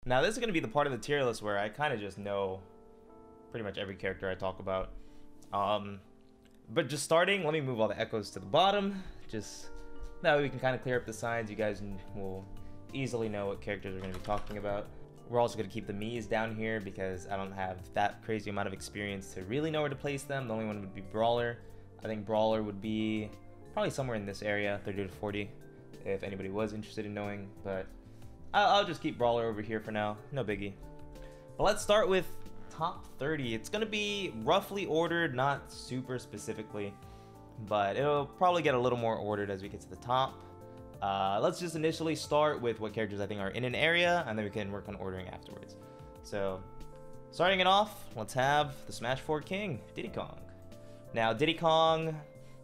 Now this is going to be the part of the tier list where I kind of just know pretty much every character I talk about. But just starting, let me move all the echoes to the bottom. Just that way we can kind of clear up the signs. You guys will easily know what characters we're going to be talking about. We're also going to keep the Mii's down here because I don't have that crazy amount of experience to really know where to place them. The only one would be Brawler. I think Brawler would be probably somewhere in this area, 30 to 40, if anybody was interested in knowing. But I'll just keep Brawler over here for now. No biggie. But let's start with top 30. It's going to be roughly ordered, not super specifically, but it'll probably get a little more ordered as we get to the top. Let's just initially start with what characters I think are in an area, and then we can work on ordering afterwards. So, starting it off, let's have the Smash 4 King, Diddy Kong. Now, Diddy Kong,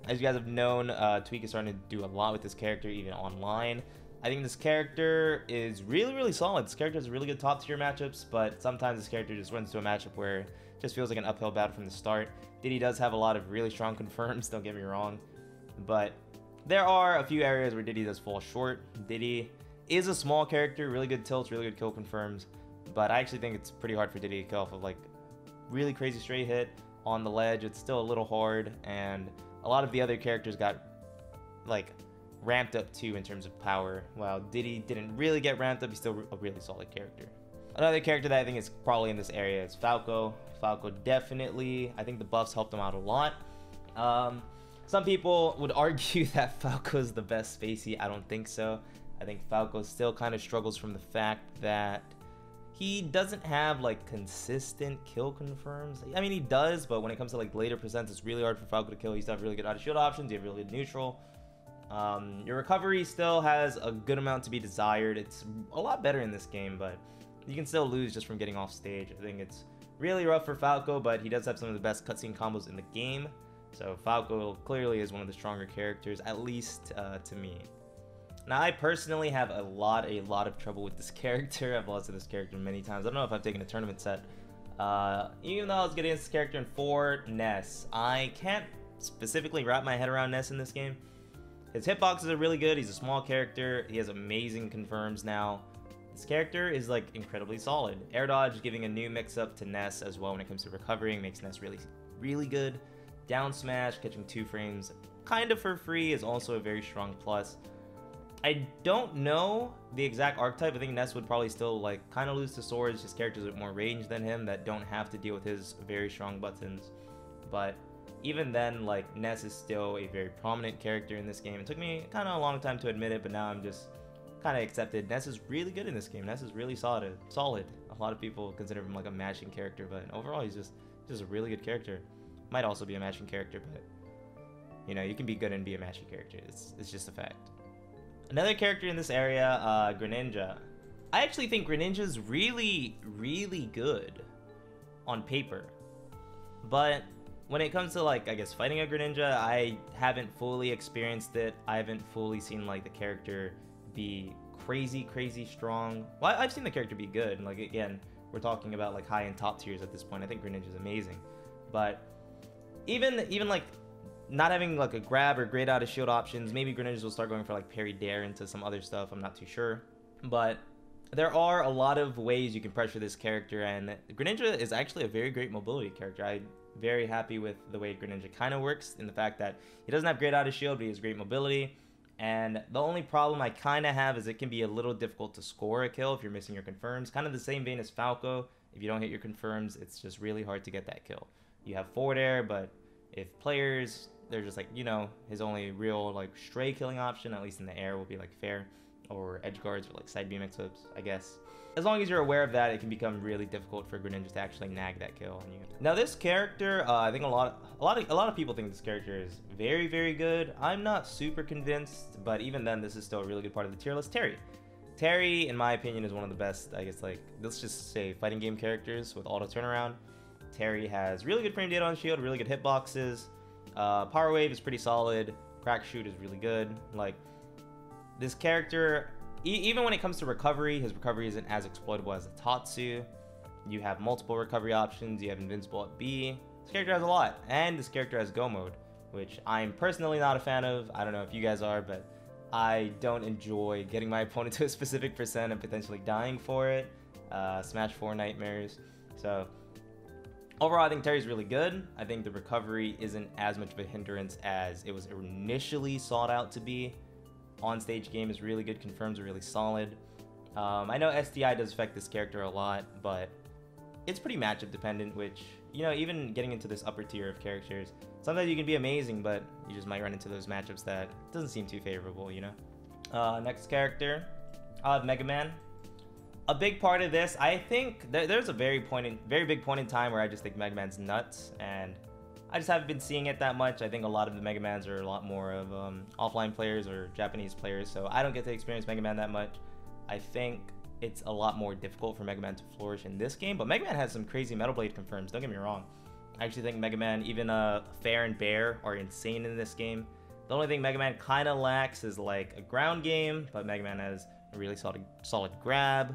as you guys have known, Tweak is starting to do a lot with this character, even online. I think this character is really, really solid. This character has really good top tier matchups, but sometimes this character just runs to a matchup where it just feels like an uphill battle from the start. Diddy does have a lot of really strong confirms, don't get me wrong, but there are a few areas where Diddy does fall short. Diddy is a small character, really good tilts, really good kill confirms, but I actually think it's pretty hard for Diddy to kill off of like really crazy straight hit on the ledge. It's still a little hard, and a lot of the other characters got like ramped up too in terms of power. While Diddy didn't really get ramped up, he's still a really solid character. Another character that I think is probably in this area is Falco. Falco definitely, I think the buffs helped him out a lot. Some people would argue that Falco is the best spacey. I don't think so. I think Falco still kind of struggles from the fact that he doesn't have like consistent kill confirms. I mean, he does, but when it comes to like later percents, it's really hard for Falco to kill. He's got really good out of shield options. You have really good neutral. Your recovery still has a good amount to be desired. It's a lot better in this game, but you can still lose just from getting off stage. I think it's really rough for Falco, but he does have some of the best cutscene combos in the game. So Falco clearly is one of the stronger characters, at least to me. Now, I personally have a lot of trouble with this character. I've lost to this character many times. I don't know if I've taken a tournament set. Even though I was getting this character in 4, Ness, I can't specifically wrap my head around Ness in this game. His hitboxes are really good. He's a small character. He has amazing confirms now. This character is like incredibly solid. Air dodge giving a new mix-up to Ness as well when it comes to recovering makes Ness really, really good. Down smash, catching 2 frames kind of for free is also a very strong plus. I don't know the exact archetype. I think Ness would probably still like kind of lose to swords, just characters with more range than him that don't have to deal with his very strong buttons. But even then, like, Ness is still a very prominent character in this game. It took me kind of a long time to admit it, but now I'm just kind of accepted. Ness is really good in this game. Ness is really solid. A lot of people consider him like a matching character, but overall he's just a really good character. Might also be a matching character, but you know, you can be good and be a matching character. It's just a fact. Another character in this area, Greninja. I actually think Greninja's really, really good on paper, but when it comes to like, I guess, fighting a Greninja, I haven't fully experienced it. I haven't fully seen like the character be crazy strong. Well, I've seen the character be good. Like, again, we're talking about like high-end top tiers at this point. I think Greninja's amazing, but even like not having like a grab or great out of shield options, maybe Greninjas will start going for like parry dare into some other stuff. I'm not too sure, but there are a lot of ways you can pressure this character, and Greninja is actually a very great mobility character. I'm very happy with the way Greninja kind of works, in the fact that he doesn't have great out of shield, but he has great mobility. And the only problem I kind of have is it can be a little difficult to score a kill if you're missing your confirms. Kind of the same vein as Falco. If you don't hit your confirms, it's just really hard to get that kill. You have forward air, but if players, they're just like, you know, his only real like stray killing option, at least in the air, will be like fair or edge guards or like side B mix-ups, I guess. As long as you're aware of that, it can become really difficult for Greninja to actually nag that kill on you. Now this character, I think a lot of people think this character is very, very good. I'm not super convinced, but even then, this is still a really good part of the tier list. Terry. Terry, in my opinion, is one of the best, I guess, like, let's just say fighting game characters with auto turnaround. Terry has really good frame data on shield, really good hitboxes. Power wave is pretty solid. Crack shoot is really good. Like, this character, even when it comes to recovery, his recovery isn't as exploitable as a Tatsu. You have multiple recovery options. You have invincible at B. This character has a lot, and this character has go mode, which I'm personally not a fan of. I don't know if you guys are, but I don't enjoy getting my opponent to a specific percent and potentially dying for it. Smash 4 Nightmares. So overall, I think Terry's really good. I think the recovery isn't as much of a hindrance as it was initially sought out to be. On-stage game is really good, confirms are really solid. I know SDI does affect this character a lot, but it's pretty matchup dependent, which, you know, even getting into this upper tier of characters, sometimes you can be amazing, but you just might run into those matchups that doesn't seem too favorable, you know? Next character, Mega Man. A big part of this, I think, there's a very big point in time where I just think Mega Man's nuts, and I just haven't been seeing it that much. I think a lot of the Mega Mans are a lot more of offline players or Japanese players, so I don't get to experience Mega Man that much. I think it's a lot more difficult for Mega Man to flourish in this game, but Mega Man has some crazy Metal Blade confirms, don't get me wrong. I actually think Mega Man, even Fair and Bear are insane in this game. The only thing Mega Man kind of lacks is like a ground game, but Mega Man has a really solid grab,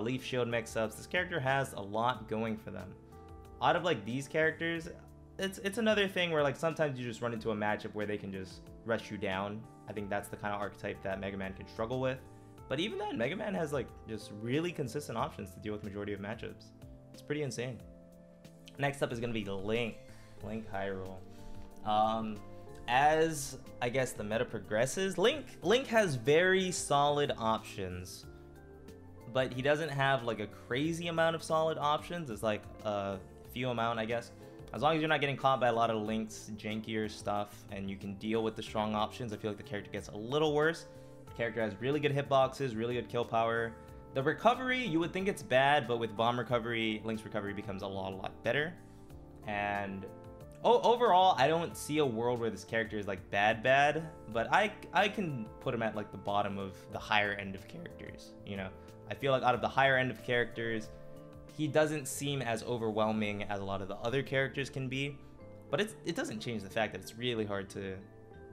leaf shield mix-ups. This character has a lot going for them. Out of like these characters, it's another thing where like sometimes you just run into a matchup where they can just rush you down. I think that's the kind of archetype that Mega Man can struggle with. But even then, Mega Man has like just really consistent options to deal with majority of matchups. It's pretty insane. Next up is going to be Link Hyrule. As I guess the meta progresses, Link has very solid options, but he doesn't have like a crazy amount of solid options. It's like a few amount, I guess. As long as you're not getting caught by a lot of Link's jankier stuff and you can deal with the strong options, I feel like the character gets a little worse. The character has really good hitboxes, really good kill power. The recovery, you would think it's bad, but with bomb recovery, Link's recovery becomes a lot better. And overall, I don't see a world where this character is like bad, but I can put him at like the bottom of the higher end of characters, you know? I feel like out of the higher end of characters, he doesn't seem as overwhelming as a lot of the other characters can be, but it doesn't change the fact that it's really hard to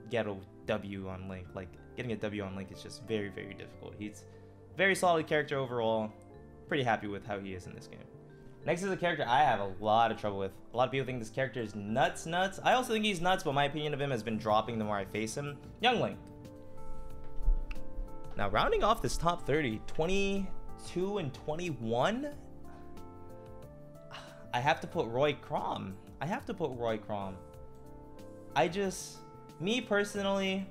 get a W on Link. Like, getting a W on Link is just very difficult. He's a very solid character overall. Pretty happy with how he is in this game. Next is a character I have a lot of trouble with. A lot of people think this character is nuts. I also think he's nuts, but my opinion of him has been dropping the more I face him. Youngling. Now, rounding off this top 30, 22 and 21, I have to put Roy Crom. Me personally,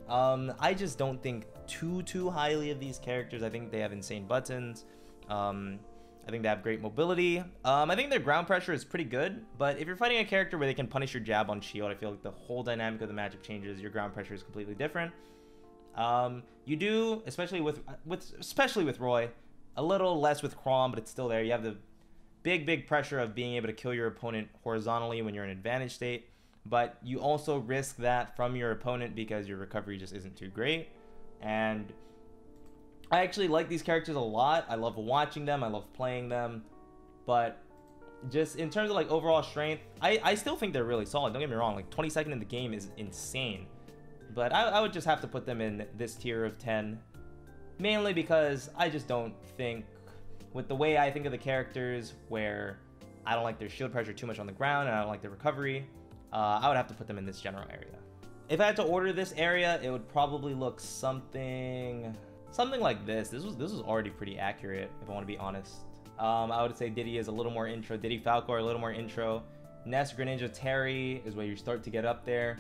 I just don't think too highly of these characters. I think they have insane buttons. I think they have great mobility. I think their ground pressure is pretty good, but if you're fighting a character where they can punish your jab on shield, I feel like the whole dynamic of the matchup changes. Your ground pressure is completely different. You do, especially with Roy, a little less with Crom, but it's still there. You have the big pressure of being able to kill your opponent horizontally when you're in advantage state, but you also risk that from your opponent because your recovery just isn't too great. And I actually like these characters a lot. I love watching them, I love playing them, but just in terms of like overall strength, I still think they're really solid. Don't get me wrong, like 22nd in the game is insane, but I would just have to put them in this tier of 10, mainly because I just don't think, with the way I think of the characters, where I don't like their shield pressure too much on the ground and I don't like their recovery, I would have to put them in this general area. If I had to order this area, it would probably look something like this. This was already pretty accurate, if I want to be honest. I would say Diddy is a little more intro. Diddy, Falco are a little more intro. Ness, Greninja, Terry is where you start to get up there.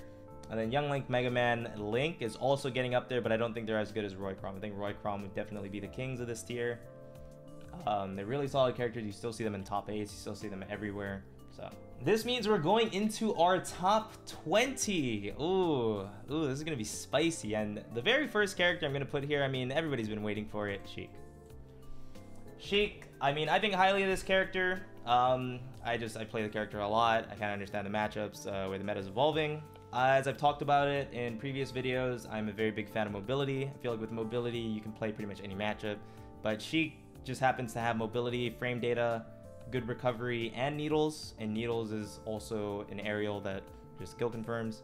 And then Youngling, Mega Man, Link is also getting up there, but I don't think they're as good as Roy Crom. I think Roy Crom would definitely be the kings of this tier. They're really solid characters. You still see them in top 8s. You still see them everywhere. So this means we're going into our top 20. Ooh, this is gonna be spicy. And the very first character I'm gonna put here, I mean, everybody's been waiting for it, Sheik. I mean, I think highly of this character. I play the character a lot. I kind of understand the matchups, where the meta is evolving. As I've talked about it in previous videos, I'm a very big fan of mobility. I feel like with mobility, you can play pretty much any matchup, but Sheik just happens to have mobility, frame data, good recovery, and needles is also an aerial that just skill confirms.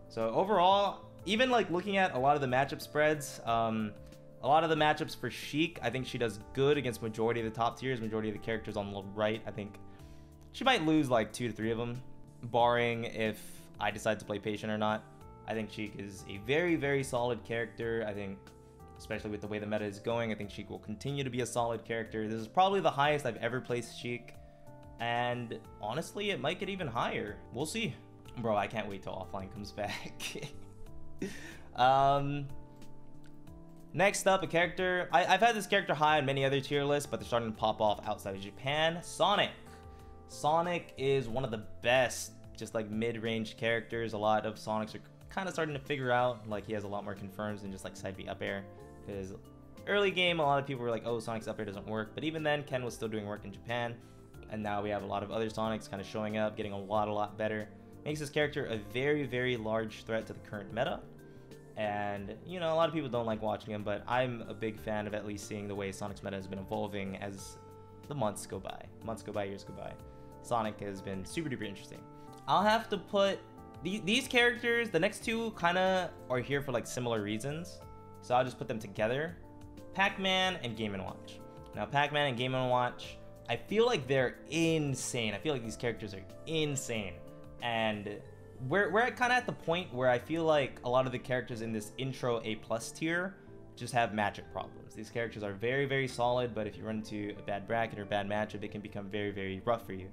So overall, even like looking at a lot of the matchup spreads, a lot of the matchups for Sheik, I think she does good against majority of the top tiers, majority of the characters on the right. I think she might lose like 2 to 3 of them, barring if I decide to play patient or not. I think Sheik is a very solid character. I think especially with the way the meta is going. I think Sheik will continue to be a solid character. This is probably the highest I've ever placed Sheik, and honestly, it might get even higher. We'll see. Bro, I can't wait till offline comes back. Next up, a character. I've had this character high on many other tier lists, but they're starting to pop off outside of Japan. Sonic. Sonic is one of the best, just like mid-range characters. A lot of Sonics are kind of starting to figure out, like, he has a lot more confirms than just like side B up air. Because early game, a lot of people were like, oh, Sonic's up air doesn't work. But even then, Ken was still doing work in Japan. And now we have a lot of other Sonics kind of showing up, getting a lot better. Makes this character a very large threat to the current meta. And, you know, a lot of people don't like watching him, but I'm a big fan of at least seeing the way Sonic's meta has been evolving as the months go by. Months go by, years go by. Sonic has been super duper interesting. I'll have to put these characters, the next two kind of are here for like similar reasons. So I'll just put them together. Pac-Man and Game & Watch. Now, Pac-Man and Game & Watch, I feel like they're insane. I feel like these characters are insane. And we're kind of at the point where I feel like a lot of the characters in this intro A+ tier just have matchup problems. These characters are very solid, but if you run into a bad bracket or bad matchup, it can become very rough for you.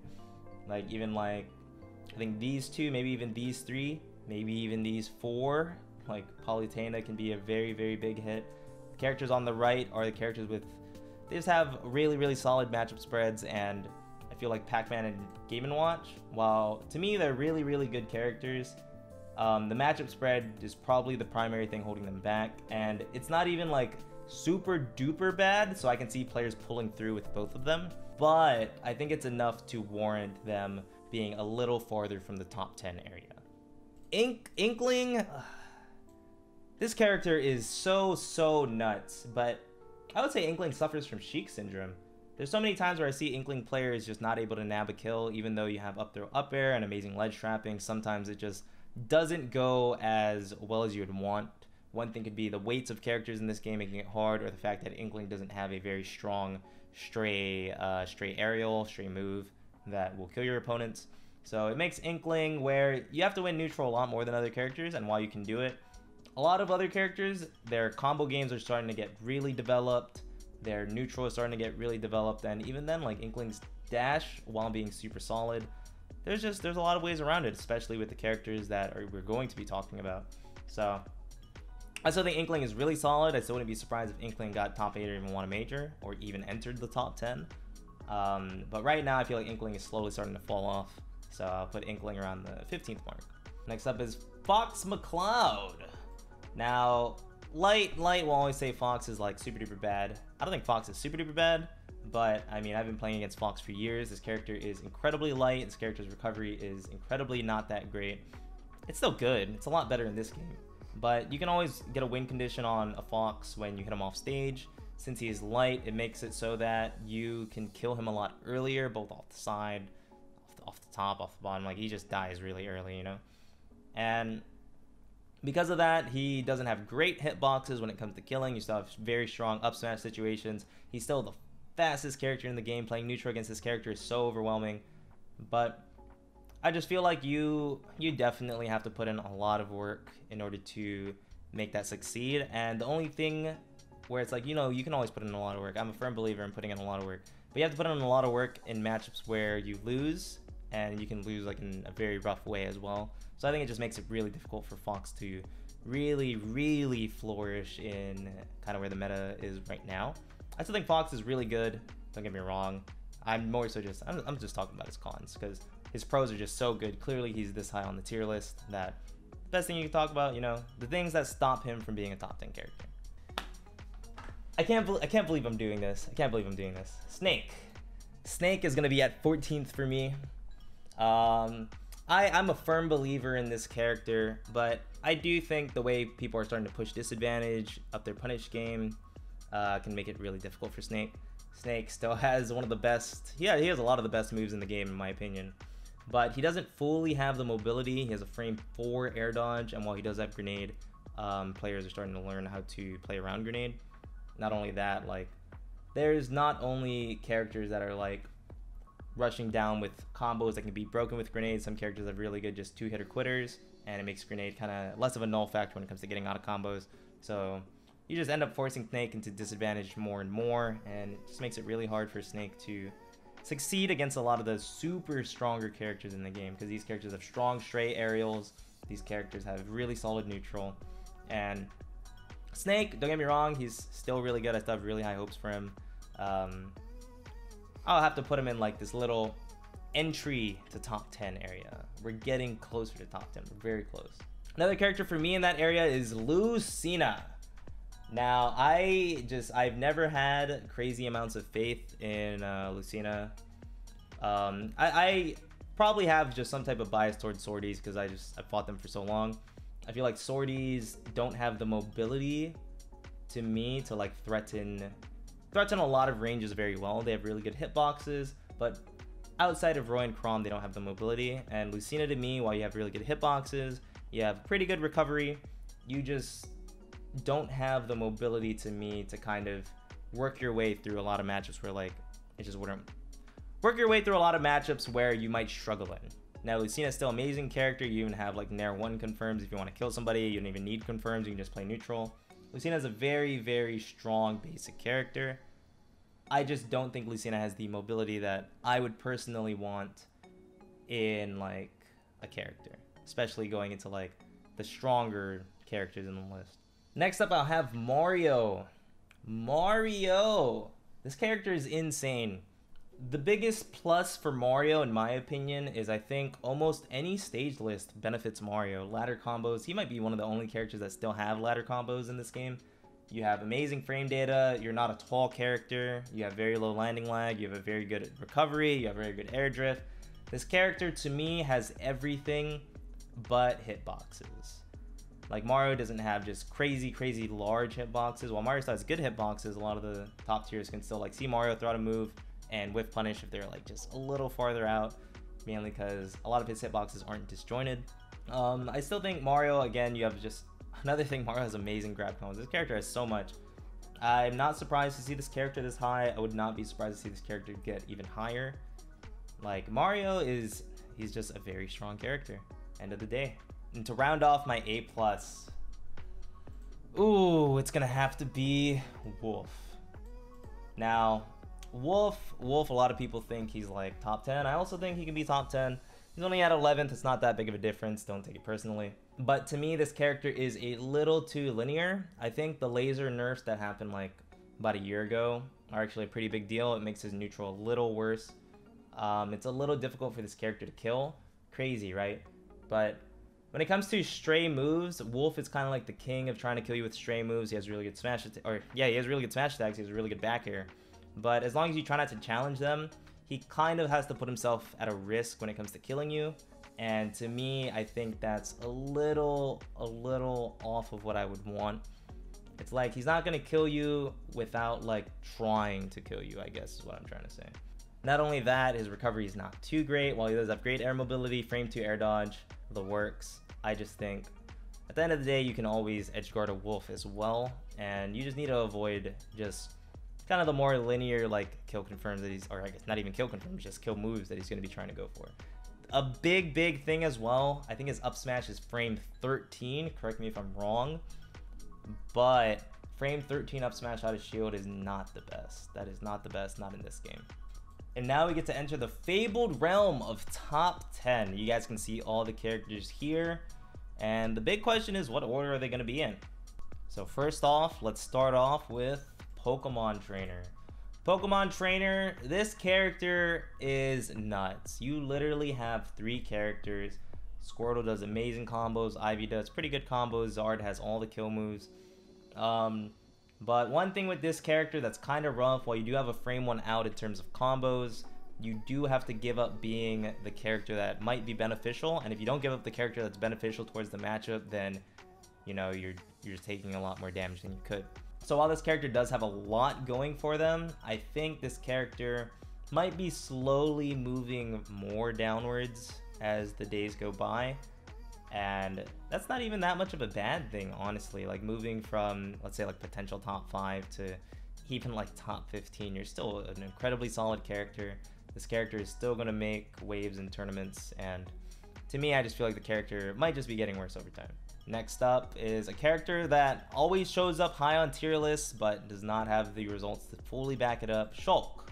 Like, even like, I think these two, maybe even these three, maybe even these four, like Palutena can be a very big hit. The characters on the right are the characters with, they just have really solid matchup spreads, and I feel like Pac-Man and Game & Watch, while to me they're really good characters, the matchup spread is probably the primary thing holding them back, and it's not even like super duper bad, so I can see players pulling through with both of them, but I think it's enough to warrant them being a little farther from the top 10 area. Inkling, this character is so nuts, but I would say Inkling suffers from Sheik syndrome. There's so many times where I see Inkling players just not able to nab a kill, even though you have up throw up air and amazing ledge trapping. Sometimes it just doesn't go as well as you would want. One thing could be the weights of characters in this game making it hard, or the fact that Inkling doesn't have a very strong stray aerial, stray move that will kill your opponents. So it makes Inkling where you have to win neutral a lot more than other characters, and while you can do it, a lot of other characters, their combo games are starting to get really developed. Their neutral is starting to get really developed, and even then, like Inkling's dash, while being super solid, there's a lot of ways around it, especially with the characters that we're going to be talking about. So I still think Inkling is really solid. I still wouldn't be surprised if Inkling got top 8 or even won a major, or even entered the top 10. But right now, I feel like Inkling is slowly starting to fall off, so I'll put Inkling around the 15th mark. Next up is Fox Mccloud. Now, Light will always say Fox is like super duper bad. I don't think Fox is super duper bad, but I mean, I've been playing against Fox for years. This character is incredibly light. This character's recovery is incredibly not that great. It's still good. It's a lot better in this game, but you can always get a win condition on a Fox when you hit him off stage. Since he is light, it makes it so that you can kill him a lot earlier, both off the side, off the top, off the bottom. Like, he just dies really early, you know? And because of that, he doesn't have great hitboxes when it comes to killing. You still have very strong up smash situations. He's still the fastest character in the game. Playing neutral against this character is so overwhelming. But I just feel like you definitely have to put in a lot of work in order to make that succeed. And the only thing where it's like, you know, you can always put in a lot of work. I'm a firm believer in putting in a lot of work. But you have to put in a lot of work in matchups where you lose, and you can lose like in a very rough way as well. So I think it just makes it really difficult for Fox to really flourish in kind of where the meta is right now. I still think Fox is really good, don't get me wrong. I'm just talking about his cons, because his pros are just so good. Clearly he's this high on the tier list that the best thing you can talk about, you know, the things that stop him from being a top 10 character. I can't believe I'm doing this. I can't believe I'm doing this. Snake is gonna be at 14th for me. I'm a firm believer in this character, but I do think the way people are starting to push disadvantage up their punish game can make it really difficult for Snake. Snake still has one of the best, he has a lot of the best moves in the game in my opinion, but he doesn't fully have the mobility. He has a frame 4 air dodge, and while he does have grenade, players are starting to learn how to play around grenade. Not only that, like, there's not only characters that are like rushing down with combos that can be broken with grenades. Some characters have really good just 2-hitter quitters, and it makes grenade kind of less of a null factor when it comes to getting out of combos. So you just end up forcing Snake into disadvantage more and more, and it just makes it really hard for Snake to succeed against a lot of the super stronger characters in the game, because these characters have strong stray aerials, these characters have really solid neutral, and Snake, don't get me wrong, he's still really good. I still have really high hopes for him. I'll have to put him in like this little entry to top 10 area. We're getting closer to top 10. We're very close. Another character for me in that area is Lucina. Now, I've never had crazy amounts of faith in Lucina. I probably have just some type of bias towards swordies because I've fought them for so long. I feel like swordies don't have the mobility to me to like threaten a lot of ranges very well. They have really good hitboxes, but outside of Roy and Chrom, they don't have the mobility. And Lucina, to me, while you have really good hitboxes, you have pretty good recovery, you just don't have the mobility to me to kind of work your way through a lot of matchups where like it just wouldn't work your way through a lot of matchups where you might struggle in. Now, Lucina's still an amazing character. You even have like Nair 1 confirms if you want to kill somebody. You don't even need confirms. You can just play neutral. Lucina's a very, very strong basic character. I just don't think Lucina has the mobility that I would personally want in like a character, especially going into like the stronger characters in the list. Next up, I'll have Mario. Mario! This character is insane. The biggest plus for Mario, in my opinion, is I think almost any stage list benefits Mario. Ladder combos, he might be one of the only characters that still have ladder combos in this game. You have amazing frame data, you're not a tall character, you have very low landing lag, you have a very good recovery, you have very good air drift. This character, to me, has everything but hitboxes. Like, Mario doesn't have just crazy, crazy large hitboxes. While Mario still has good hitboxes, a lot of the top tiers can still like see Mario throw out a move and whiff punish if they're like just a little farther out, mainly because a lot of his hitboxes aren't disjointed. I still think Mario, again, you have just another thing. Mario has amazing grab combos. This character has so much. I'm not surprised to see this character this high. I would not be surprised to see this character get even higher. Like, Mario he's just a very strong character, end of the day. And to round off my A+, ooh, it's gonna have to be Wolf. Now, Wolf, a lot of people think he's like top 10. I also think he can be top 10. He's only at 11th. It's not that big of a difference. Don't take it personally. But to me, this character is a little too linear. I think the laser nerfs that happened like about a year ago are actually a pretty big deal. It makes his neutral a little worse. It's a little difficult for this character to kill. Crazy, right? But when it comes to stray moves, Wolf is kind of like the king of trying to kill you with stray moves. He has really good smash he has really good smash attacks. He has really good back air. But as long as you try not to challenge them, he kind of has to put himself at a risk when it comes to killing you. And to me, I think that's a little off of what I would want. It's like he's not going to kill you without like trying to kill you, I guess is what I'm trying to say. Not only that, his recovery is not too great. While he does have great air mobility, frame 2 air dodge, the works. I just think at the end of the day, you can always edge guard a Wolf as well. And you just need to avoid just kind of the more linear like kill confirms that or I guess not even kill confirms, just kill moves that he's going to be trying to go for. A big thing as well, I think his up smash is frame 13, correct me if I'm wrong, but frame 13 up smash out of shield is not the best. That is not the best, not in this game. And now we get to enter the fabled realm of top 10. You guys can see all the characters here, and the big question is, what order are they going to be in? So first off, let's start off with Pokemon Trainer. Pokemon Trainer, this character is nuts. You literally have 3 characters. Squirtle does amazing combos, Ivy does pretty good combos, Zard has all the kill moves. But one thing with this character that's kind of rough, while you do have a frame 1 out in terms of combos, you do have to give up being the character that might be beneficial. And if you don't give up the character that's beneficial towards the matchup, then, you know, you're taking a lot more damage than you could. So while this character does have a lot going for them, I think this character might be slowly moving more downwards as the days go by. And that's not even that much of a bad thing, honestly. Like, moving from, let's say, like potential top 5 to even like top 15, you're still an incredibly solid character. This character is still going to make waves in tournaments, and to me, I just feel like the character might just be getting worse over time. Next up is a character that always shows up high on tier lists, but does not have the results to fully back it up. Shulk.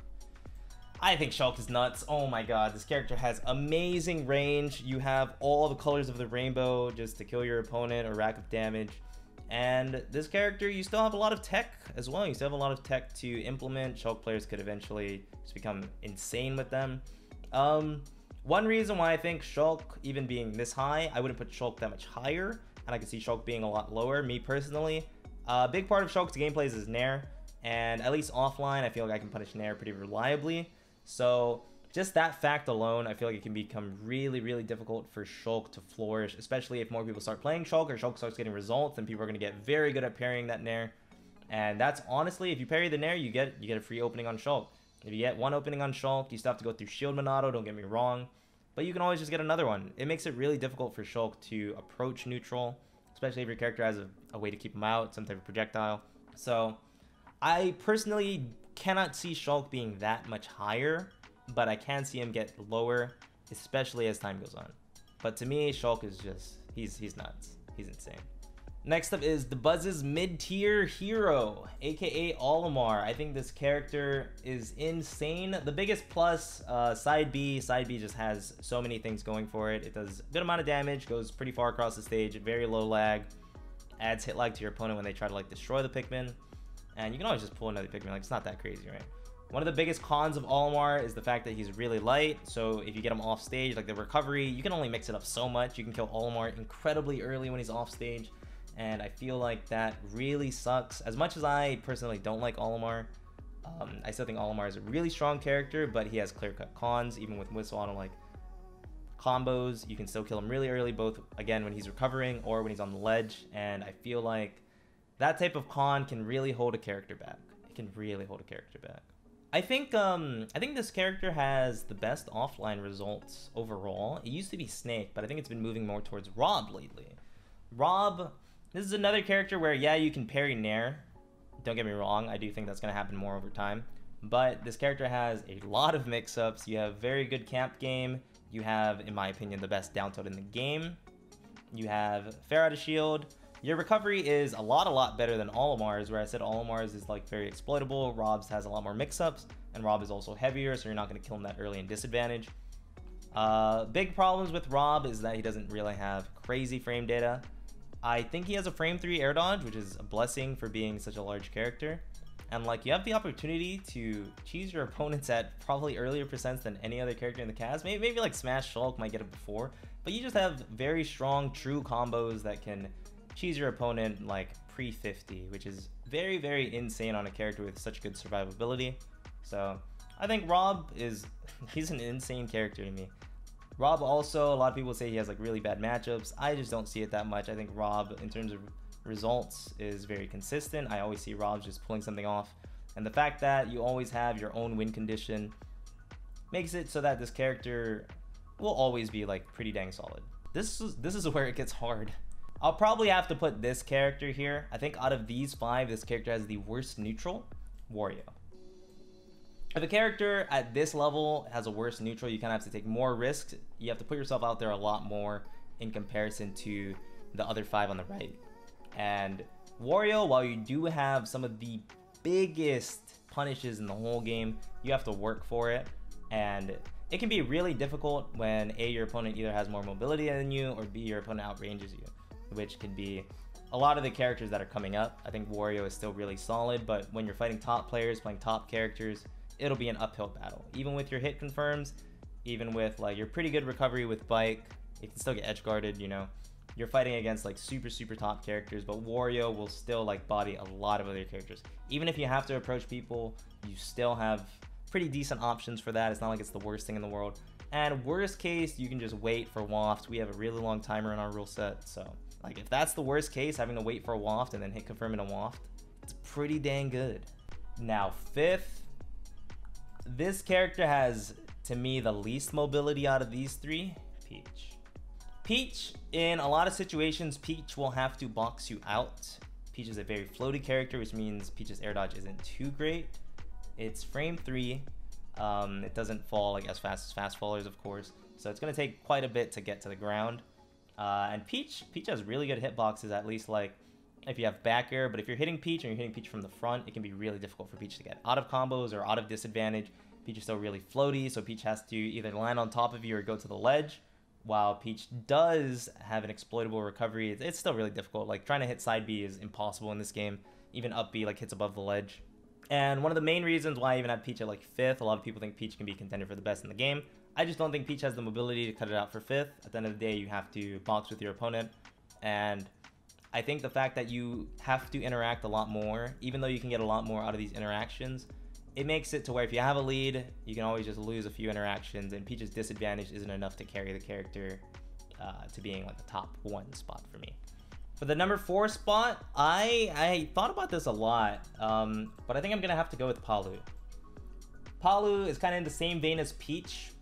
I think Shulk is nuts. Oh my god, this character has amazing range. You have all the colors of the rainbow just to kill your opponent or rack up damage. And this character, you still have a lot of tech as well. You still have a lot of tech to implement. Shulk players could eventually just become insane with them. One reason why I think Shulk, even being this high, I wouldn't put Shulk that much higher, and I could see Shulk being a lot lower, me personally. A big part of Shulk's gameplays is Nair, and at least offline, I feel like I can punish Nair pretty reliably. So just that fact alone, I feel like it can become really, really difficult for Shulk to flourish, especially if more people start playing Shulk or Shulk starts getting results, then people are going to get very good at parrying that Nair. And that's honestly, if you parry the Nair, you get a free opening on Shulk. If you get one opening on Shulk, you still have to go through Shield Monado, don't get me wrong, but you can always just get another one. It makes it really difficult for Shulk to approach neutral, especially if your character has a way to keep him out, some type of projectile. So I personally cannot see Shulk being that much higher, but I can see him get lower, especially as time goes on. But to me, Shulk is just, he's nuts. He's insane. Next up is the Buzz's mid-tier hero, aka Olimar. I think this character is insane. The biggest plus, side B just has so many things going for it. It does a good amount of damage, goes pretty far across the stage, very low lag, adds hit lag to your opponent when they try to like destroy the Pikmin. And you can always just pull another Pikmin, like it's not that crazy, right? One of the biggest cons of Olimar is the fact that he's really light, so if you get him off stage, like the recovery, you can only mix it up so much. You can kill Olimar incredibly early when he's off stage, and I feel like that really sucks. As much as I personally don't like Olimar, I still think Olimar is a really strong character, but he has clear-cut cons. Even with Whistle Auto like combos, you can still kill him really early, both again when he's recovering or when he's on the ledge, and I feel like that type of con can really hold a character back. It can really hold a character back. I think this character has the best offline results overall. It used to be Snake, but I think it's been moving more towards Rob lately. Rob, this is another character where, yeah, you can parry Nair. Don't get me wrong, I do think that's going to happen more over time. But this character has a lot of mix-ups. You have very good camp game. You have, in my opinion, the best down tilt in the game. You have fair out of shield. Your recovery is a lot better than Olimar's, where I said Olimar's is like very exploitable. Rob's has a lot more mix-ups, and Rob is also heavier, so you're not going to kill him that early in disadvantage. Big problems with Rob is that he doesn't really have crazy frame data. I think he has a frame 3 air dodge, which is a blessing for being such a large character. And like, you have the opportunity to cheese your opponents at probably earlier percents than any other character in the cast. Maybe like Smash Shulk might get it before, but you just have very strong true combos that can cheese your opponent like pre-50, which is very, very insane on a character with such good survivability. So I think Rob he's an insane character to me. Rob also, a lot of people say he has like really bad matchups. I just don't see it that much. I think Rob, in terms of results, is very consistent. I always see Rob just pulling something off. And the fact that you always have your own win condition makes it so that this character will always be like pretty dang solid. This is where it gets hard. I'll probably have to put this character here. I think out of these 5, this character has the worst neutral, Wario. If a character at this level has a worse neutral, you kind of have to take more risks. You have to put yourself out there a lot more in comparison to the other 5 on the right. And Wario, while you do have some of the biggest punishes in the whole game, you have to work for it. And it can be really difficult when A, your opponent either has more mobility than you, or B, your opponent outranges you, which could be a lot of the characters that are coming up. I think Wario is still really solid, but when you're fighting top players, playing top characters, it'll be an uphill battle. Even with your hit confirms, even with like your pretty good recovery with Bike, it can still get edge guarded, you know. You're fighting against like super top characters, but Wario will still like body a lot of other characters. Even if you have to approach people, you still have pretty decent options for that. It's not like it's the worst thing in the world. And worst case, you can just wait for waft. We have a really long timer in our rule set, so like if that's the worst case, having to wait for a waft and then hit confirm in a waft, it's pretty dang good. Now 5th, this character has, to me, the least mobility out of these 3, Peach. Peach, in a lot of situations, Peach will have to box you out. Peach is a very floaty character, which means Peach's air dodge isn't too great. It's frame 3. It doesn't fall like as fast as fast fallers, of course. So it's going to take quite a bit to get to the ground. And Peach has really good hitboxes, at least like if you have back air. But if you're hitting Peach and you're hitting Peach from the front, it can be really difficult for Peach to get out of combos or out of disadvantage. Peach is still really floaty, so Peach has to either land on top of you or go to the ledge. While Peach does have an exploitable recovery, it's still really difficult. Like, trying to hit side B is impossible in this game. Even up B, like, hits above the ledge. And one of the main reasons why I even have Peach at, like, 5th, a lot of people think Peach can be a contender for the best in the game. I just don't think Peach has the mobility to cut it out for 5th. At the end of the day, you have to box with your opponent. And I think the fact that you have to interact a lot more, even though you can get a lot more out of these interactions, it makes it to where if you have a lead, you can always just lose a few interactions, and Peach's disadvantage isn't enough to carry the character to being like the top 1 spot for me. For the number 4 spot, I thought about this a lot, but I think I'm gonna have to go with Palu. Palu is kind of in the same vein as Peach,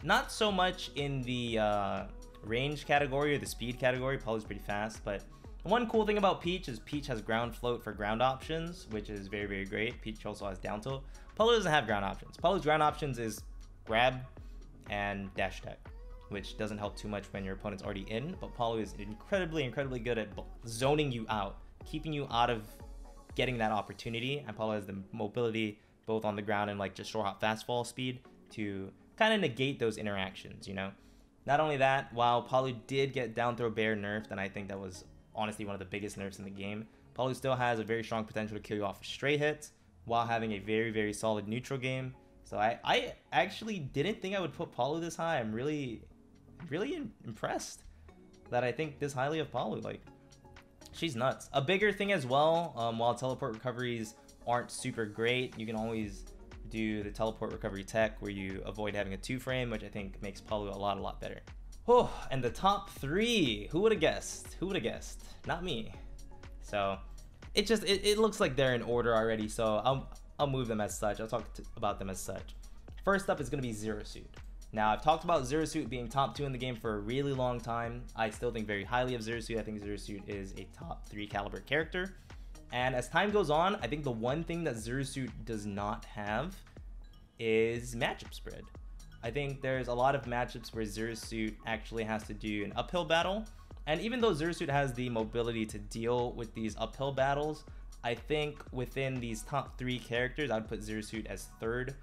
not so much in the range category or the speed category. Palu's pretty fast, but one cool thing about Peach is Peach has ground float for ground options, which is very, very great. Peach also has down tilt. Palu doesn't have ground options. Palu's ground options is grab and dash attack, which doesn't help too much when your opponent's already in, but Palu is incredibly, incredibly good at zoning you out, keeping you out of getting that opportunity, and Palu has the mobility both on the ground and like just short hop fast fall speed to kind of negate those interactions, you know? Not only that, while Palu did get down throw bear nerfed, and I think that was honestly one of the biggest nerfs in the game, Palu still has a very strong potential to kill you off with straight hits while having a very, very solid neutral game. So I actually didn't think I would put Palu this high. I'm really impressed that I think this highly of Palu. Like, she's nuts. A bigger thing as well, while teleport recoveries aren't super great, you can always do the teleport recovery tech where you avoid having a 2-frame, which I think makes Palu a lot better. Oh, and the top 3, who would have guessed? Who would have guessed? Not me. So it looks like they're in order already, so I'll move them as such. I'll talk about them as such. First up is going to be Zero Suit. Now, I've talked about Zero Suit being top 2 in the game for a really long time. I still think very highly of Zero Suit. I think Zero Suit is a top 3 caliber character. And as time goes on, I think the one thing that Zero Suit does not have is matchup spread. I think there's a lot of matchups where Zero Suit actually has to do an uphill battle. And even though Zero Suit has the mobility to deal with these uphill battles, I think within these top 3 characters, I would put Zero Suit as 3rd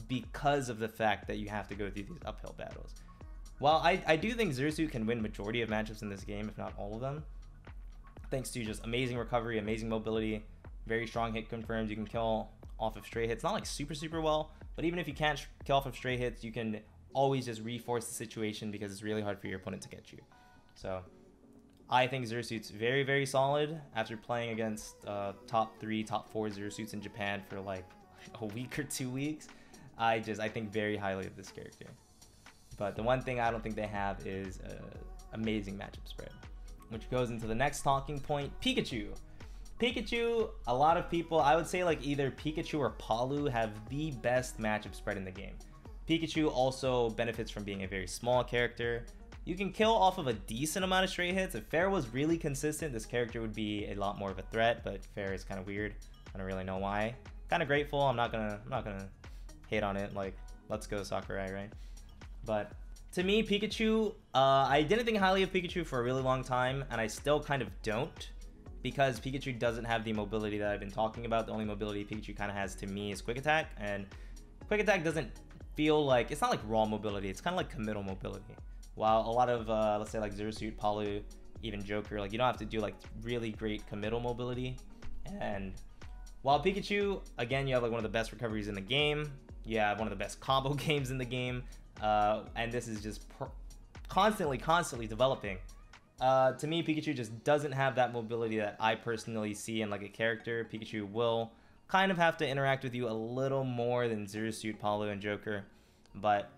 because of the fact that you have to go through these uphill battles. While I do think Zero Suit can win majority of matchups in this game, if not all of them, thanks to just amazing recovery, amazing mobility, very strong hit confirms. You can kill off of straight hits, not like super well, but even if you can't kill off of straight hits, you can always just reforce the situation because it's really hard for your opponent to get you. So I think Zero Suit's very solid after playing against top 3, top 4 Zero Suits in Japan for like a week or 2 weeks. I think very highly of this character. But the one thing I don't think they have is amazing matchup spread, which goes into the next talking point, Pikachu. Pikachu, a lot of people, I would say like either Pikachu or Palu have the best matchup spread in the game. Pikachu also benefits from being a very small character. You can kill off of a decent amount of straight hits. If Fair was really consistent, this character would be a lot more of a threat, but Fair is kind of weird. I don't really know why. Kind of grateful. I'm not gonna hate on it. Like, let's go Sakurai, right? But to me, Pikachu, I didn't think highly of Pikachu for a really long time, and I still kind of don't, because Pikachu doesn't have the mobility that I've been talking about. The only mobility Pikachu kind of has to me is Quick Attack, and Quick Attack doesn't feel like, it's not like raw mobility, it's kind of like committal mobility. While a lot of, let's say like Zero Suit, Palu, even Joker, like you don't have to do like really great committal mobility. And while Pikachu, again, you have like one of the best recoveries in the game, you have one of the best combo games in the game, and this is just constantly developing. To me, Pikachu just doesn't have that mobility that I personally see in like a character. Pikachu will kind of have to interact with you a little more than Zero Suit, Palu, and Joker, but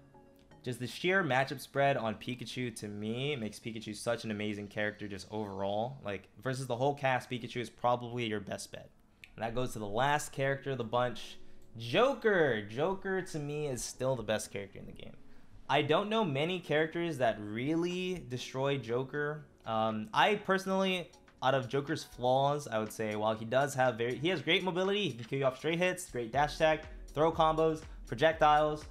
just the sheer matchup spread on Pikachu, to me, makes Pikachu such an amazing character just overall. Like, versus the whole cast, Pikachu is probably your best bet. And that goes to the last character of the bunch, Joker. Joker, to me, is still the best character in the game. I don't know many characters that really destroy Joker. I personally, out of Joker's flaws, I would say, while he does have he has great mobility, he can kill you off straight hits, great dash attack, throw combos, Projectiles,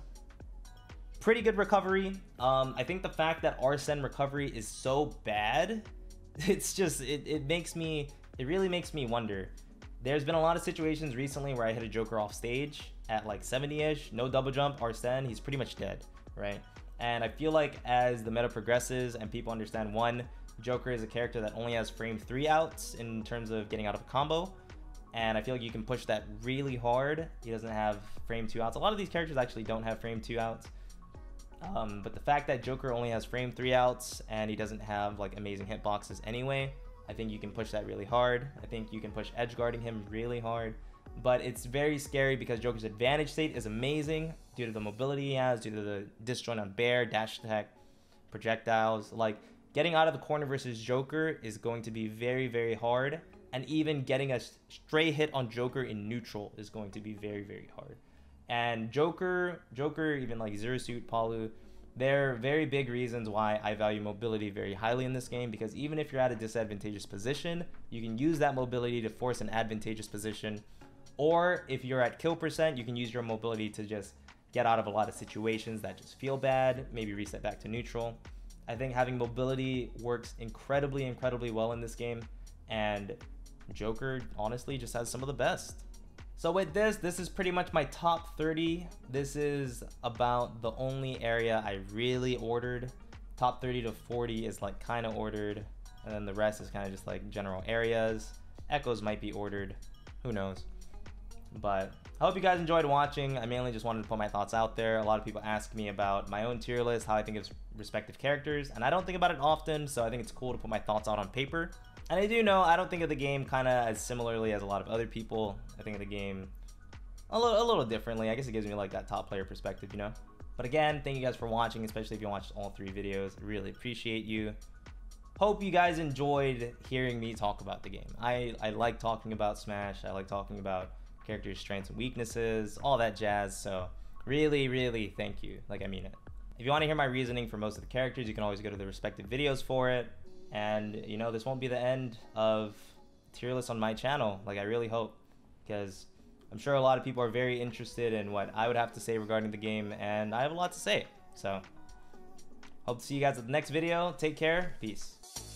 pretty good recovery. I think the fact that Arsene recovery is so bad, it's just, it really makes me wonder. There's been a lot of situations recently where I hit a Joker off stage at like 70-ish, no double jump, Arsene, he's pretty much dead, right? And I feel like as the meta progresses and people understand, one, Joker is a character that only has frame 3 outs in terms of getting out of a combo, and I feel like you can push that really hard. He doesn't have frame 2 outs. A lot of these characters actually don't have frame 2 outs, but the fact that Joker only has frame 3 outs and he doesn't have like amazing hitboxes anyway, I think you can push that really hard. I think you can push edge guarding him really hard, but it's very scary because Joker's advantage state is amazing due to the mobility he has, due to the disjoint on bear, dash attack, projectiles. Like, getting out of the corner versus Joker is going to be very, very hard, and even getting a stray hit on Joker in neutral is going to be very, very hard. And Joker, even like Zero Suit, Palu, they're very big reasons why I value mobility very highly in this game, because even if you're at a disadvantageous position, you can use that mobility to force an advantageous position. Or if you're at kill percent, you can use your mobility to just get out of a lot of situations that just feel bad, maybe reset back to neutral. I think having mobility works incredibly, incredibly well in this game, and Joker honestly just has some of the best. So with this is pretty much my top 30. This is about the only area I really ordered. Top 30 to 40 is like kind of ordered, and then the rest is kind of just like general areas. Echoes might be ordered, who knows. But I hope you guys enjoyed watching. I mainly just wanted to put my thoughts out there. A lot of people ask me about my own tier list, how I think of respective characters, and I don't think about it often, so I think it's cool to put my thoughts out on paper. And I do know I don't think of the game kind of as similarly as a lot of other people. I think of the game a little differently. I guess it gives me like that top player perspective, you know? But again, thank you guys for watching, especially if you watched all 3 videos. I really appreciate you. Hope you guys enjoyed hearing me talk about the game. I like talking about Smash. I like talking about characters' strengths and weaknesses, all that jazz. So really, really thank you. Like, I mean it. If you want to hear my reasoning for most of the characters, you can always go to the respective videos for it. And, you know, this won't be the end of tier lists on my channel. Like, I really hope, because I'm sure a lot of people are very interested in what I would have to say regarding the game, and I have a lot to say. So, hope to see you guys at the next video. Take care. Peace.